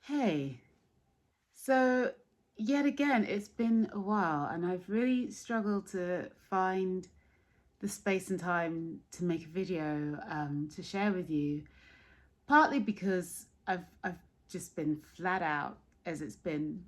Hey, so yet again, it's been a while, and I've really struggled to find the space and time to make a video to share with you. Partly because I've just been flat out as it's been,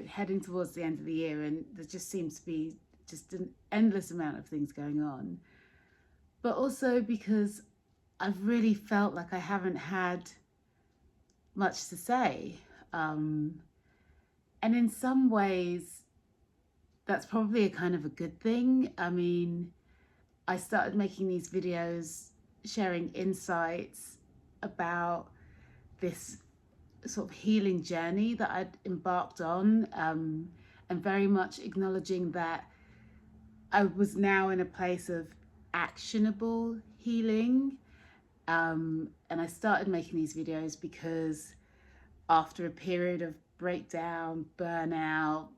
heading towards the end of the year, and there just seems to be just an endless amount of things going on. But also because I've really felt like I haven't had much to say. Um, and in some ways, that's probably a kind of a good thing. I mean, I started making these videos sharing insights about this sort of healing journey that I'd embarked on, and very much acknowledging that I was now in a place of actionable healing. And I started making these videos because after a period of breakdown, burnout,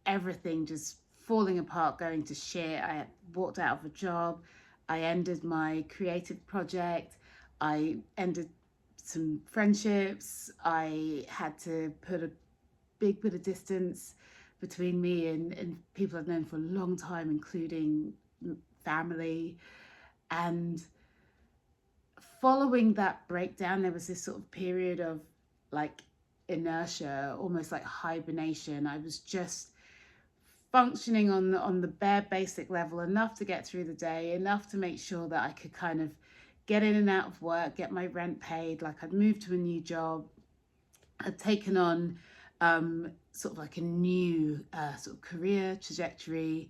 everything just falling apart, going to shit. I walked out of a job. I ended my creative project. I ended some friendships. I had to put a big bit of distance between me and people I've known for a long time, including family. And following that breakdown, there was this sort of period of like inertia, almost like hibernation. I was just functioning on the bare basic level, enough to get through the day, enough to make sure that I could kind of get in and out of work, get my rent paid. Like I'd moved to a new job, I'd taken on sort of like a new sort of career trajectory.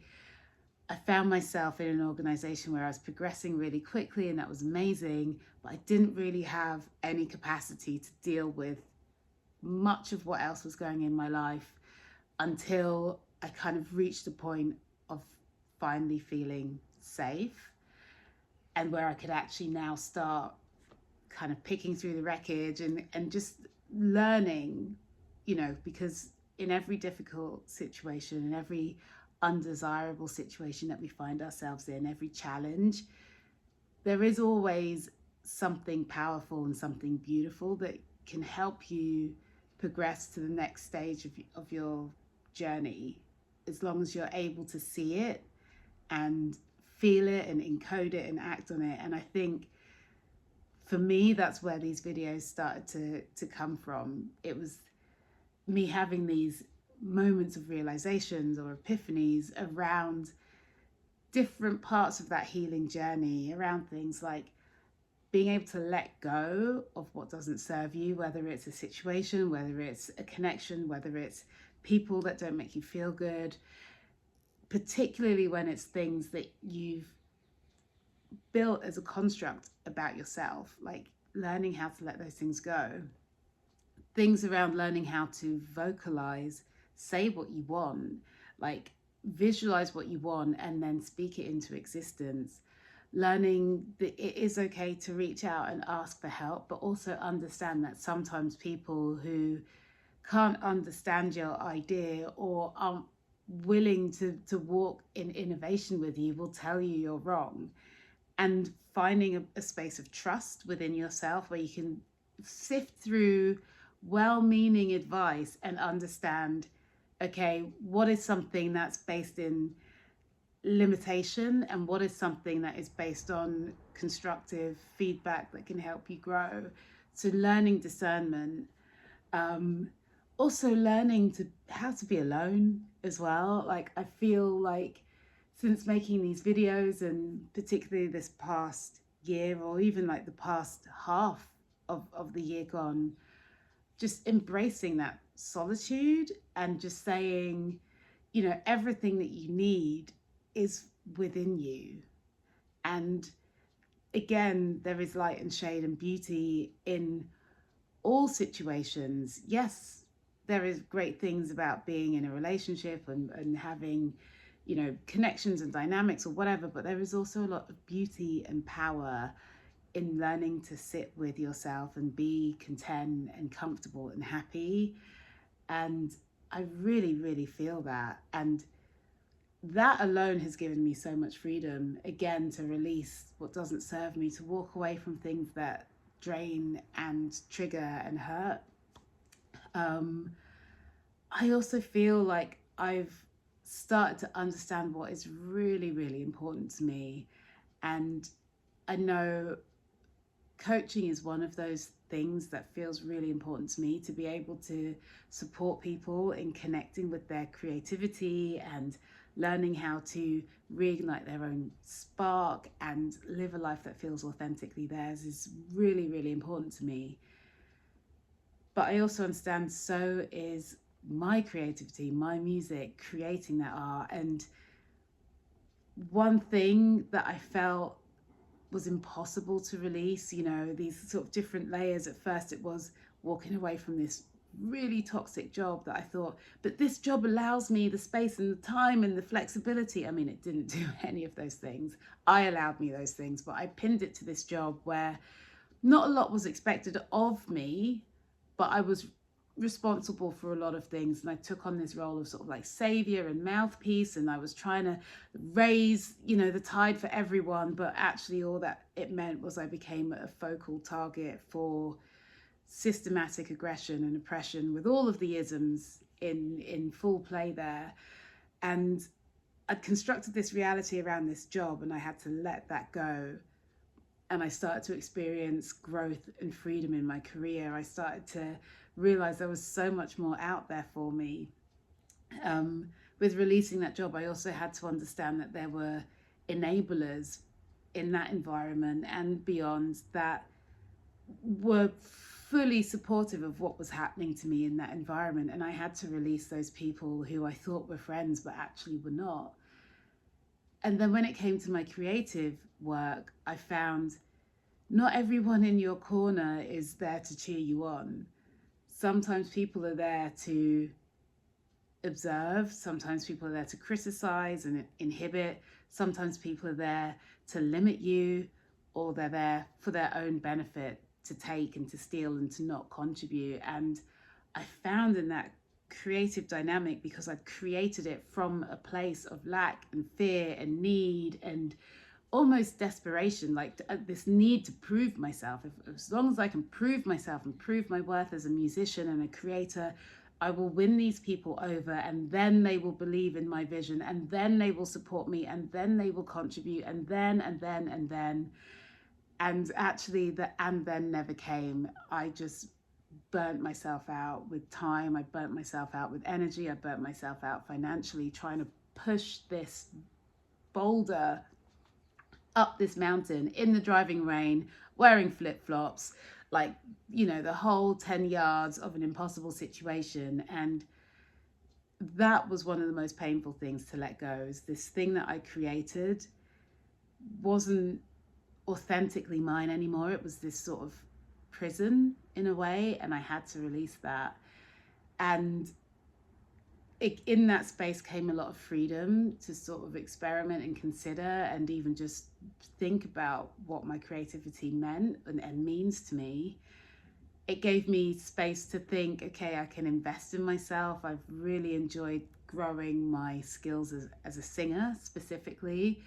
I found myself in an organization where I was progressing really quickly, and that was amazing, but I didn't really have any capacity to deal with much of what else was going in my life until I kind of reached a point of finally feeling safe, and where I could actually now start kind of picking through the wreckage and just learning, because in every difficult situation, in every undesirable situation that we find ourselves in, every challenge, there is always something powerful and something beautiful that can help you progress to the next stage of your journey, as long as you're able to see it and feel it and encode it and act on it. And I think for me, that's where these videos started to come from. It was me having these moments of realizations or epiphanies around different parts of that healing journey, around things like being able to let go of what doesn't serve you, whether it's a situation, whether it's a connection, whether it's people that don't make you feel good, particularly when it's things that you've built as a construct about yourself, like learning how to let those things go. Things around learning how to vocalize, say what you want, like visualize what you want and then speak it into existence. Learning that it is okay to reach out and ask for help, but also understand that sometimes people who can't understand your idea or aren't willing to walk in innovation with you will tell you you're wrong. And finding a space of trust within yourself where you can sift through well meaning advice and understand, okay, what is something that's based in limitation and what is something that is based on constructive feedback that can help you grow. So learning discernment, um, also learning to how to be alone as well. Like I feel like since making these videos, and particularly this past year or even like the past half of the year gone, just embracing that solitude and just saying, everything that you need is within you. And again, there is light and shade and beauty in all situations. Yes, there is great things about being in a relationship and having, connections and dynamics or whatever, but there is also a lot of beauty and power in learning to sit with yourself and be content and comfortable and happy. And I really, really feel that. And that alone has given me so much freedom, again, to release what doesn't serve me, to walk away from things that drain and trigger and hurt. Um, I also feel like I've started to understand what is really, really important to me. And I know coaching is one of those things that feels really important to me, to be able to support people in connecting with their creativity and learning how to reignite their own spark and live a life that feels authentically theirs is really, really important to me. But I also understand so is my creativity, my music, creating that art. And one thing that I felt was impossible to release, these sort of different layers. At first, it was walking away from this really toxic job that I thought, but this job allows me the space and the time and the flexibility. I mean, it didn't do any of those things. I allowed me those things, but I pinned it to this job where not a lot was expected of me, but I was responsible for a lot of things, and I took on this role of sort of like savior and mouthpiece, and I was trying to raise the tide for everyone, but actually all that it meant was I became a focal target for systematic aggression and oppression, with all of the isms in full play there. And I'd constructed this reality around this job, and I had to let that go. And I started to experience growth and freedom in my career. I started to realize there was so much more out there for me. With releasing that job, I also had to understand that there were enablers in that environment and beyond that were fully supportive of what was happening to me in that environment. And I had to release those people who I thought were friends but actually were not. And then when it came to my creative work, I found not everyone in your corner is there to cheer you on. Sometimes people are there to observe, sometimes people are there to criticize and inhibit, sometimes people are there to limit you, or they're there for their own benefit, to take and to steal and to not contribute. And I found in that creative dynamic, because I'd created it from a place of lack and fear and need and almost desperation, like this need to prove myself. As long as I can prove myself and prove my worth as a musician and a creator, I will win these people over, and then they will believe in my vision, and then they will support me, and then they will contribute, and then and actually the and then never came. I just burnt myself out with time, I burnt myself out with energy, I burnt myself out financially trying to push this boulder up this mountain in the driving rain, wearing flip-flops, like, the whole 10 yards of an impossible situation. And that was one of the most painful things to let go, is this thing that I created wasn't authentically mine anymore. It was this sort of prison in a way, and I had to release that. And in that space came a lot of freedom to sort of experiment and consider and even just think about what my creativity meant and means to me. It gave me space to think, okay, I can invest in myself. I've really enjoyed growing my skills as a singer specifically.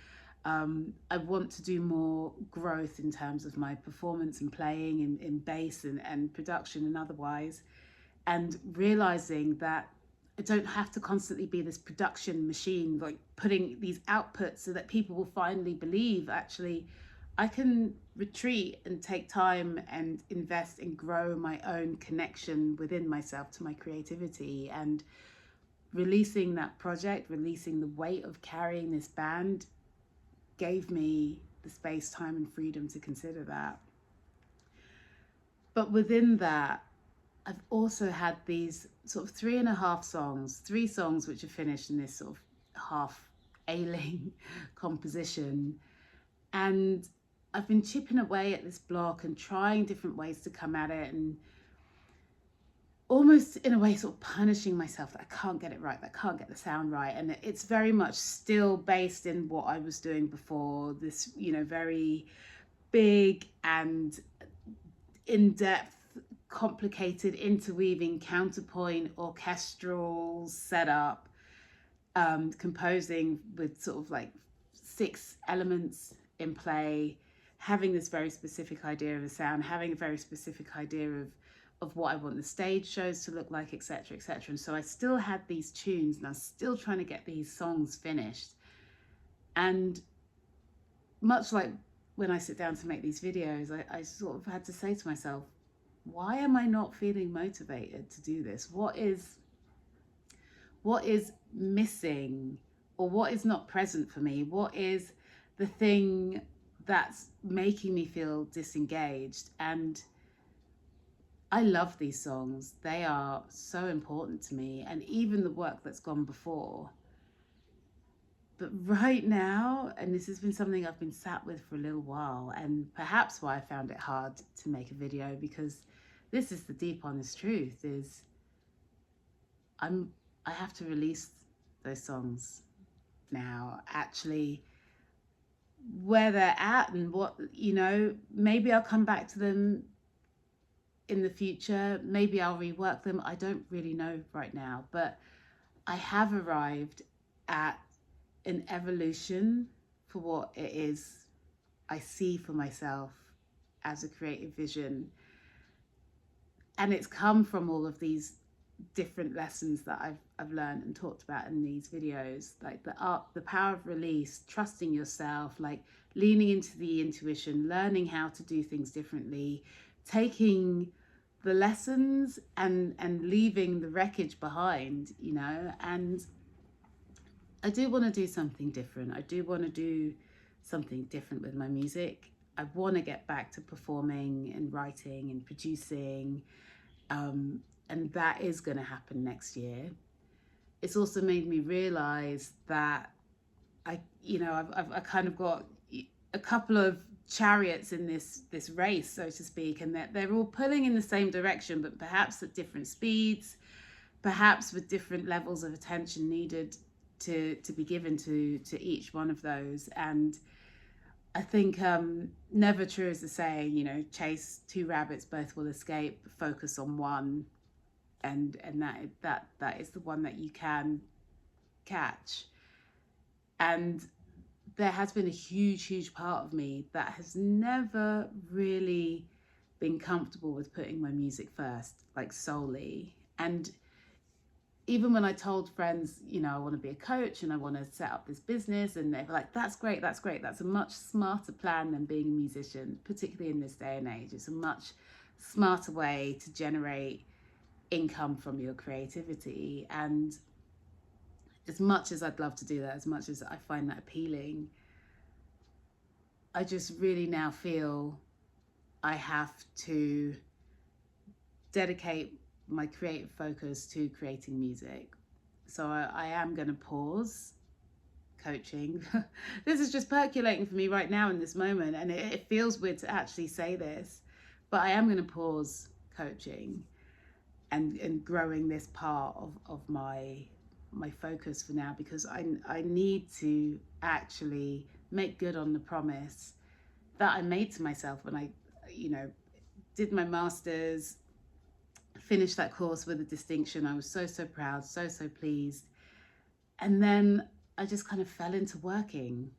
I want to do more growth in terms of my performance and playing in bass and production and otherwise, and realizing that I don't have to constantly be this production machine, like putting these outputs so that people will finally believe. Actually, I can retreat and take time and invest and grow my own connection within myself to my creativity. And releasing that project, releasing the weight of carrying this band, gave me the space, time, and freedom to consider that. But within that, I've also had these sort of three songs which are finished in this sort of half ailing composition. And I've been chipping away at this block and trying different ways to come at it, and almost in a way sort of punishing myself that I can't get it right, that I can't get the sound right. And it's very much still based in what I was doing before, this, very big and in-depth, complicated, interweaving counterpoint orchestral setup, composing with sort of like 6 elements in play, having this very specific idea of a sound, having a very specific idea of of what I want the stage shows to look like, etc., etc. And so I still had these tunes and I was still trying to get these songs finished. And much like when I sit down to make these videos, I sort of had to say to myself, why am I not feeling motivated to do this? What is missing, or what is not present for me? What is the thing that's making me feel disengaged? And I love these songs. They are so important to me, and even the work that's gone before. But right now, and this has been something I've been sat with for a little while, and perhaps why I found it hard to make a video, because this is the deep honest truth, is I have to release those songs now. Actually, where they're at and what, maybe I'll come back to them in the future. Maybe I'll rework them. I don't really know right now, but I have arrived at an evolution for what it is I see for myself as a creative vision. And it's come from all of these different lessons that I've learned and talked about in these videos, like the power of release, trusting yourself, like leaning into the intuition, learning how to do things differently, taking the lessons and leaving the wreckage behind, and I do want to do something different. I do want to do something different with my music. I want to get back to performing and writing and producing, and that is going to happen next year. It's also made me realize that I've kind of got a couple of chariots in this race, so to speak, and that they're all pulling in the same direction, but perhaps at different speeds, perhaps with different levels of attention needed to be given to each one of those. And I think never true is the saying, chase two rabbits, both will escape, focus on one, and that is the one that you can catch. And there has been a huge part of me that has never really been comfortable with putting my music first, like solely. And even when I told friends, I want to be a coach and I want to set up this business, and they were like, that's great. That's a much smarter plan than being a musician, particularly in this day and age. It's a much smarter way to generate income from your creativity. And as much as I'd love to do that, as much as I find that appealing, I just really now feel I have to dedicate my creative focus to creating music. So I am going to pause coaching. This is just percolating for me right now in this moment, and it feels weird to actually say this, but I am going to pause coaching and growing this part of my focus for now, because I need to actually make good on the promise that I made to myself when I did my master's, finished that course with a distinction. I was so proud, so pleased. And then I just kind of fell into working,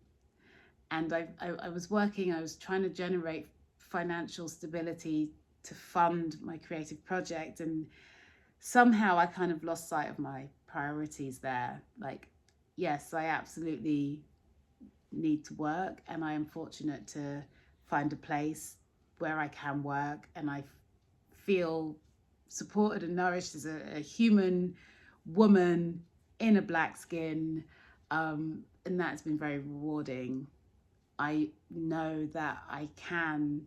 and I was working. I was trying to generate financial stability to fund my creative project, and somehow I kind of lost sight of my priorities there. Like, yes, I absolutely need to work, and I am fortunate to find a place where I can work and I feel supported and nourished as a human woman in a black skin, and that's been very rewarding. I know that I can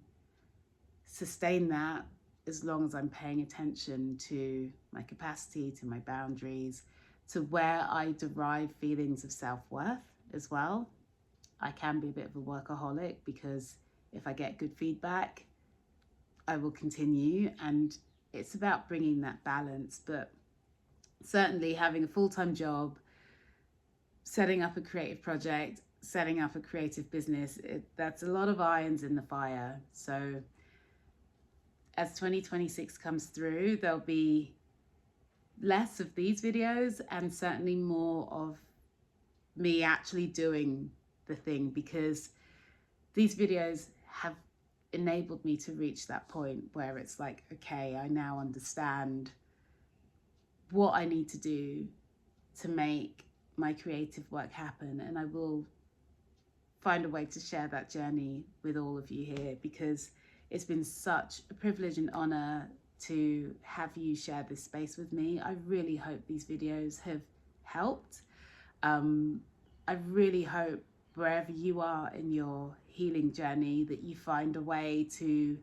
sustain that as long as I'm paying attention to my capacity, to my boundaries, to where I derive feelings of self-worth as well. I can be a bit of a workaholic, because if I get good feedback, I will continue, and it's about bringing that balance. But certainly having a full-time job, setting up a creative project, setting up a creative business, that's a lot of irons in the fire. So as 2026 comes through, there'll be less of these videos and certainly more of me actually doing the thing, because these videos have enabled me to reach that point where it's like, okay, I now understand what I need to do to make my creative work happen. And I will find a way to share that journey with all of you here, because it's been such a privilege and honor to have you share this space with me. I really hope these videos have helped. I really hope wherever you are in your healing journey that you find a way to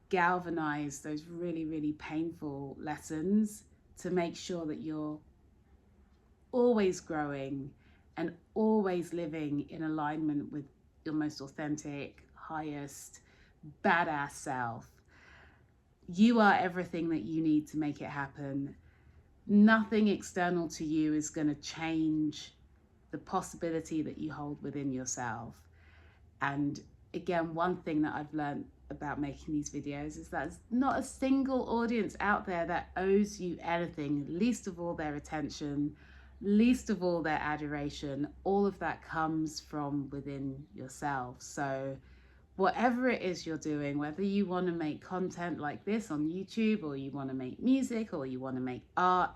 galvanize those really, really painful lessons to make sure that you're always growing and always living in alignment with your most authentic, highest, badass self. You are everything that you need to make it happen. Nothing external to you is going to change the possibility that you hold within yourself. And again, one thing that I've learned about making these videos is that there's not a single audience out there that owes you anything, least of all their attention, least of all their adoration. All of that comes from within yourself. So whatever it is you're doing, whether you want to make content like this on YouTube, or you want to make music, or you want to make art,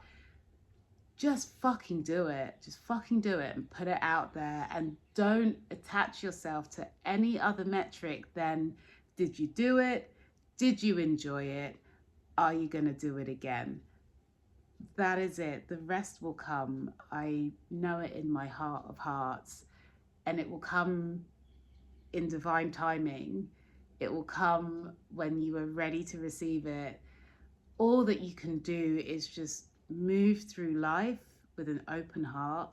just fucking do it. Just fucking do it and put it out there, and don't attach yourself to any other metric than, did you do it? Did you enjoy it? Are you going to do it again? That is it. The rest will come. I know it in my heart of hearts, and it will come in divine timing. It will come when you are ready to receive it. All that you can do is just move through life with an open heart.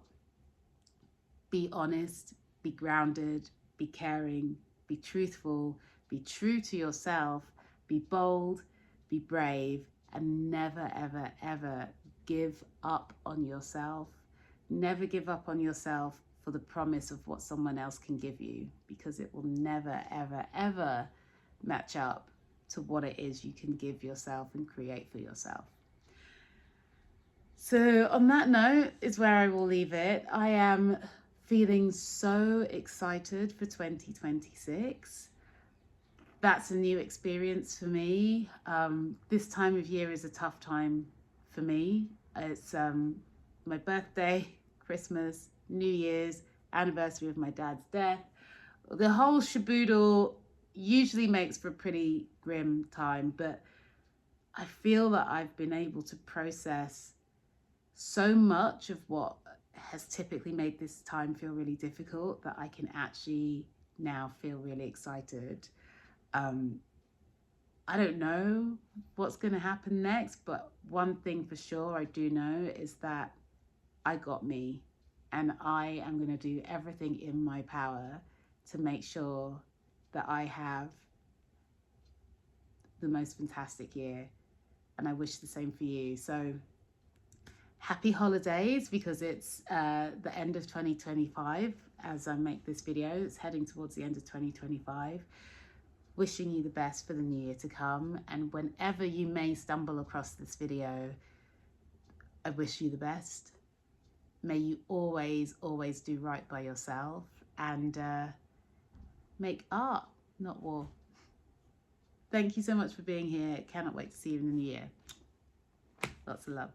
Be honest, be grounded, be caring, be truthful, be true to yourself, be bold, be brave, and never, ever, ever give up on yourself. Never give up on yourself for the promise of what someone else can give you, because it will never, ever, ever match up to what it is you can give yourself and create for yourself. So on that note is where I will leave it. I am feeling so excited for 2026. That's a new experience for me. This time of year is a tough time for me. It's my birthday, Christmas, New Year's, anniversary of my dad's death. The whole shaboodle usually makes for a pretty grim time, but I feel that I've been able to process so much of what has typically made this time feel really difficult that I can actually now feel really excited. I don't know what's going to happen next, but one thing for sure I do know is that I got me, and I am going to do everything in my power to make sure that I have the most fantastic year, and I wish the same for you. So happy holidays, because it's the end of 2025 as I make this video. It's heading towards the end of 2025. Wishing you the best for the new year to come, and whenever you may stumble across this video, I wish you the best. May you always, always do right by yourself, and make art, not war. Thank you so much for being here. Cannot wait to see you in the new year. Lots of love.